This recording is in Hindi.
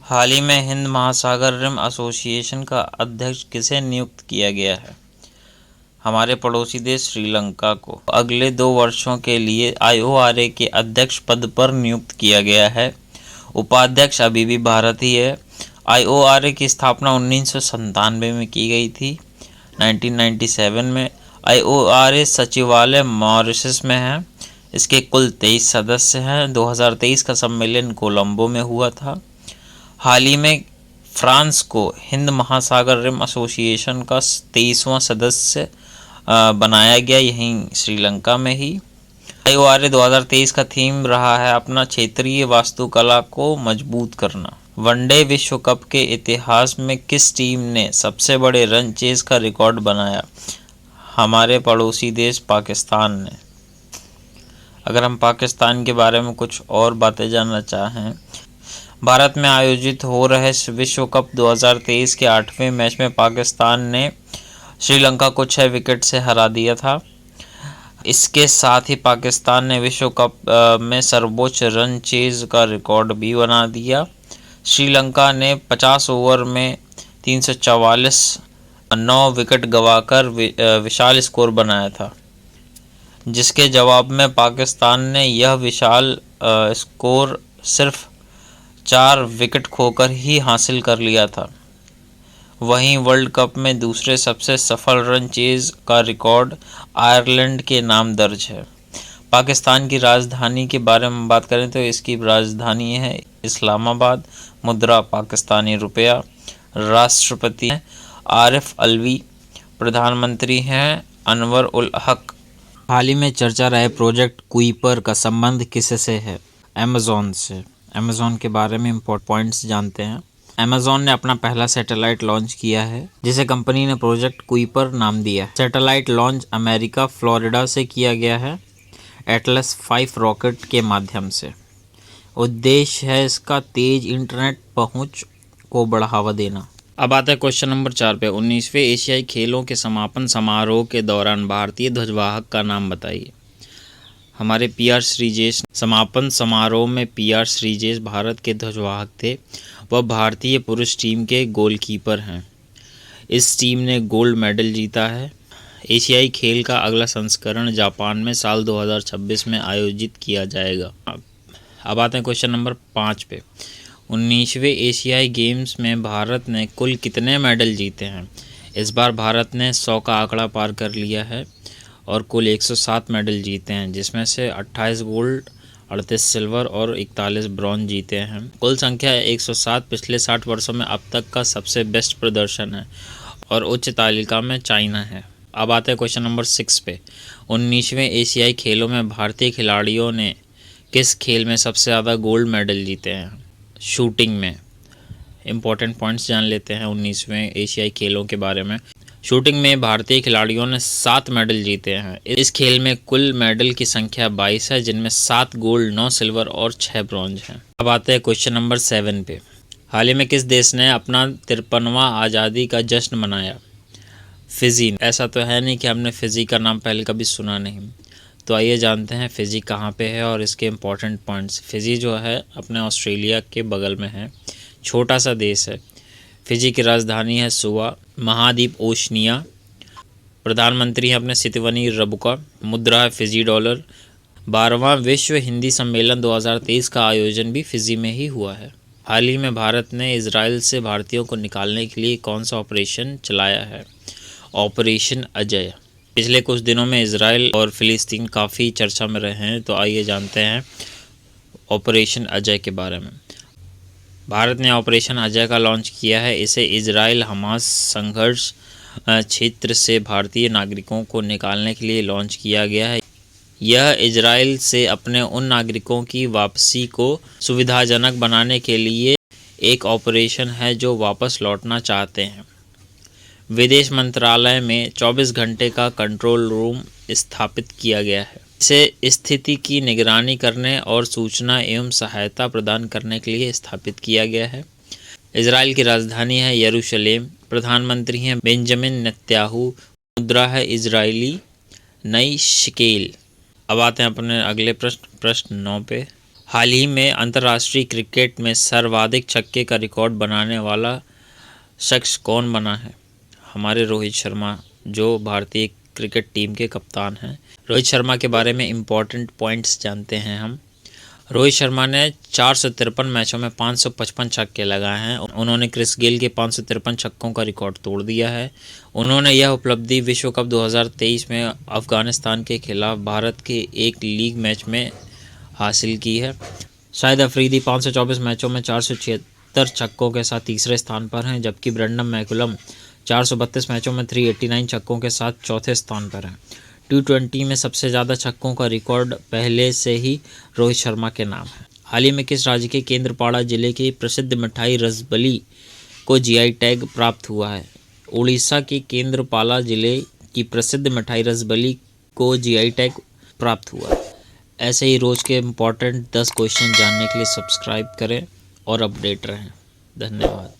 हाल ही में हिंद महासागर रिम एसोसिएशन का अध्यक्ष किसे नियुक्त किया गया है? हमारे पड़ोसी देश श्रीलंका को अगले 2 वर्षों के लिए IORA के अध्यक्ष पद पर नियुक्त किया गया है। उपाध्यक्ष अभी भी भारत ही है। IORA की स्थापना 1997 में की गई थी। 1997 में IORA सचिवालय मॉरिशस में है। इसके कुल 23 सदस्य हैं। 2023 का सम्मेलन कोलंबो में हुआ था। हाल ही में फ्रांस को हिंद महासागर रिम एसोसिएशन का 23वां सदस्य बनाया गया, यहीं श्रीलंका में ही। IORA 2023 का थीम रहा है अपना क्षेत्रीय वास्तुकला को मजबूत करना। वनडे विश्व कप के इतिहास में किस टीम ने सबसे बड़े रन चेज का रिकॉर्ड बनाया? हमारे पड़ोसी देश पाकिस्तान ने। अगर हम पाकिस्तान के बारे में कुछ और बातें जानना चाहें, भारत में आयोजित हो रहे विश्व कप 2023 के 8वें मैच में पाकिस्तान ने श्रीलंका को 6 विकेट से हरा दिया था। इसके साथ ही पाकिस्तान ने विश्व कप में सर्वोच्च रन चेज का रिकॉर्ड भी बना दिया। श्रीलंका ने 50 ओवर में 344 9 विकेट गंवाकर विशाल स्कोर बनाया था, जिसके जवाब में पाकिस्तान ने यह विशाल स्कोर सिर्फ 4 विकेट खोकर ही हासिल कर लिया था। वहीं वर्ल्ड कप में दूसरे सबसे सफल रन चेज का रिकॉर्ड आयरलैंड के नाम दर्ज है। पाकिस्तान की राजधानी के बारे में बात करें तो इसकी राजधानी है इस्लामाबाद। मुद्रा पाकिस्तानी रुपया। राष्ट्रपति हैं आरिफ अलवी। प्रधानमंत्री हैं अनवर उल हक। हाल ही में चर्चा रहे प्रोजेक्ट कुइपर का संबंध किससे है? अमेज़न से। अमेज़न के बारे में इम्पोर्टेंट पॉइंट्स जानते हैं। अमेज़न ने अपना पहला सैटेलाइट लॉन्च किया है, जिसे कंपनी ने प्रोजेक्ट कुइपर नाम दिया है। सैटेलाइट लॉन्च अमेरिका फ्लोरिडा से किया गया है, एटलस 5 रॉकेट के माध्यम से। उद्देश्य है इसका तेज इंटरनेट पहुंच को बढ़ावा देना। अब आता है क्वेश्चन नंबर 4 पे। 19वें एशियाई खेलों के समापन समारोह के दौरान भारतीय ध्वजवाहक का नाम बताइए। हमारे PR श्रीजेश। समापन समारोह में PR श्रीजेश भारत के ध्वजवाहक थे। वह भारतीय पुरुष टीम के गोलकीपर हैं। इस टीम ने गोल्ड मेडल जीता है। एशियाई खेल का अगला संस्करण जापान में साल 2026 में आयोजित किया जाएगा। अब आते हैं क्वेश्चन नंबर 5 पे। 19वें एशियाई गेम्स में भारत ने कुल कितने मेडल जीते हैं? इस बार भारत ने 100 का आंकड़ा पार कर लिया है और कुल 107 मेडल जीते हैं, जिसमें से 28 गोल्ड, 38 सिल्वर और 41 ब्रॉन्ज जीते हैं। कुल संख्या 107 पिछले 60 वर्षों में अब तक का सबसे बेस्ट प्रदर्शन है और उच्च तालिका में चाइना है। अब आते हैं क्वेश्चन नंबर 6 पे। 19वें एशियाई खेलों में भारतीय खिलाड़ियों ने किस खेल में सबसे ज़्यादा गोल्ड मेडल जीते हैं? शूटिंग में। इम्पोर्टेंट पॉइंट्स जान लेते हैं 19वें एशियाई खेलों के बारे में। शूटिंग में भारतीय खिलाड़ियों ने 7 मेडल जीते हैं। इस खेल में कुल मेडल की संख्या 22 है, जिनमें 7 गोल्ड, 9 सिल्वर और 6 ब्रॉन्ज हैं। अब आते हैं क्वेश्चन नंबर 7 पे। हाल ही में किस देश ने अपना 53वां आज़ादी का जश्न मनाया? फिजी। ऐसा तो है नहीं कि हमने फिजी का नाम पहले कभी सुना नहीं। तो आइए जानते हैं फिजी कहाँ पे है और इसके इम्पोर्टेंट पॉइंट्स। फिजी जो है अपने ऑस्ट्रेलिया के बगल में है, छोटा सा देश है। फिजी की राजधानी है सुवा। महाद्वीप ओशनिया। प्रधानमंत्री हैं अपने सितवनी रबुका। मुद्रा है फिजी डॉलर। 12वां विश्व हिंदी सम्मेलन 2023 का आयोजन भी फिजी में ही हुआ है। हाल ही में भारत ने इजराइल से भारतीयों को निकालने के लिए कौन सा ऑपरेशन चलाया है? ऑपरेशन अजय। पिछले कुछ दिनों में इजराइल और फिलिस्तीन काफ़ी चर्चा में रहे हैं, तो आइए जानते हैं ऑपरेशन अजय के बारे में। भारत ने ऑपरेशन अजय का लॉन्च किया है। इसे इजराइल हमास संघर्ष क्षेत्र से भारतीय नागरिकों को निकालने के लिए लॉन्च किया गया है। यह इजराइल से अपने उन नागरिकों की वापसी को सुविधाजनक बनाने के लिए एक ऑपरेशन है जो वापस लौटना चाहते हैं। विदेश मंत्रालय में 24 घंटे का कंट्रोल रूम स्थापित किया गया है। इसे स्थिति की निगरानी करने और सूचना एवं सहायता प्रदान करने के लिए स्थापित किया गया है। इजराइल की राजधानी है यरूशलेम। प्रधानमंत्री हैं बेंजामिन नेतन्याहू। मुद्रा है इजरायली नई शिकेल। अब आते हैं अपने अगले प्रश्न 9 पे। हाल ही में अंतर्राष्ट्रीय क्रिकेट में सर्वाधिक छक्के का रिकॉर्ड बनाने वाला शख्स कौन बना है? हमारे रोहित शर्मा, जो भारतीय क्रिकेट टीम के कप्तान हैं। रोहित शर्मा के बारे में इम्पॉर्टेंट पॉइंट्स जानते हैं हम। रोहित शर्मा ने 453 मैचों में 555 छक्के लगाए हैं। उन्होंने क्रिस गेल के 553 छक्कों का रिकॉर्ड तोड़ दिया है। उन्होंने यह उपलब्धि विश्व कप 2023 में अफगानिस्तान के खिलाफ भारत के एक लीग मैच में हासिल की है। शाहिद अफरीदी 524 मैचों में 476 छक्कों के साथ तीसरे स्थान पर हैं, जबकि ब्रेंडन मैकुलम 432 मैचों में 389 छक्कों के साथ चौथे स्थान पर हैं। T20 में सबसे ज़्यादा छक्कों का रिकॉर्ड पहले से ही रोहित शर्मा के नाम है। हाल ही में किस राज्य के केंद्रपाड़ा जिले की प्रसिद्ध मिठाई रसबली को जीआई टैग प्राप्त हुआ है? उड़ीसा के केंद्रपाड़ा जिले की प्रसिद्ध मिठाई रसबली को जीआई टैग प्राप्त हुआ है। ऐसे ही रोज़ के इम्पॉर्टेंट 10 क्वेश्चन जानने के लिए सब्सक्राइब करें और अपडेट रहें। धन्यवाद।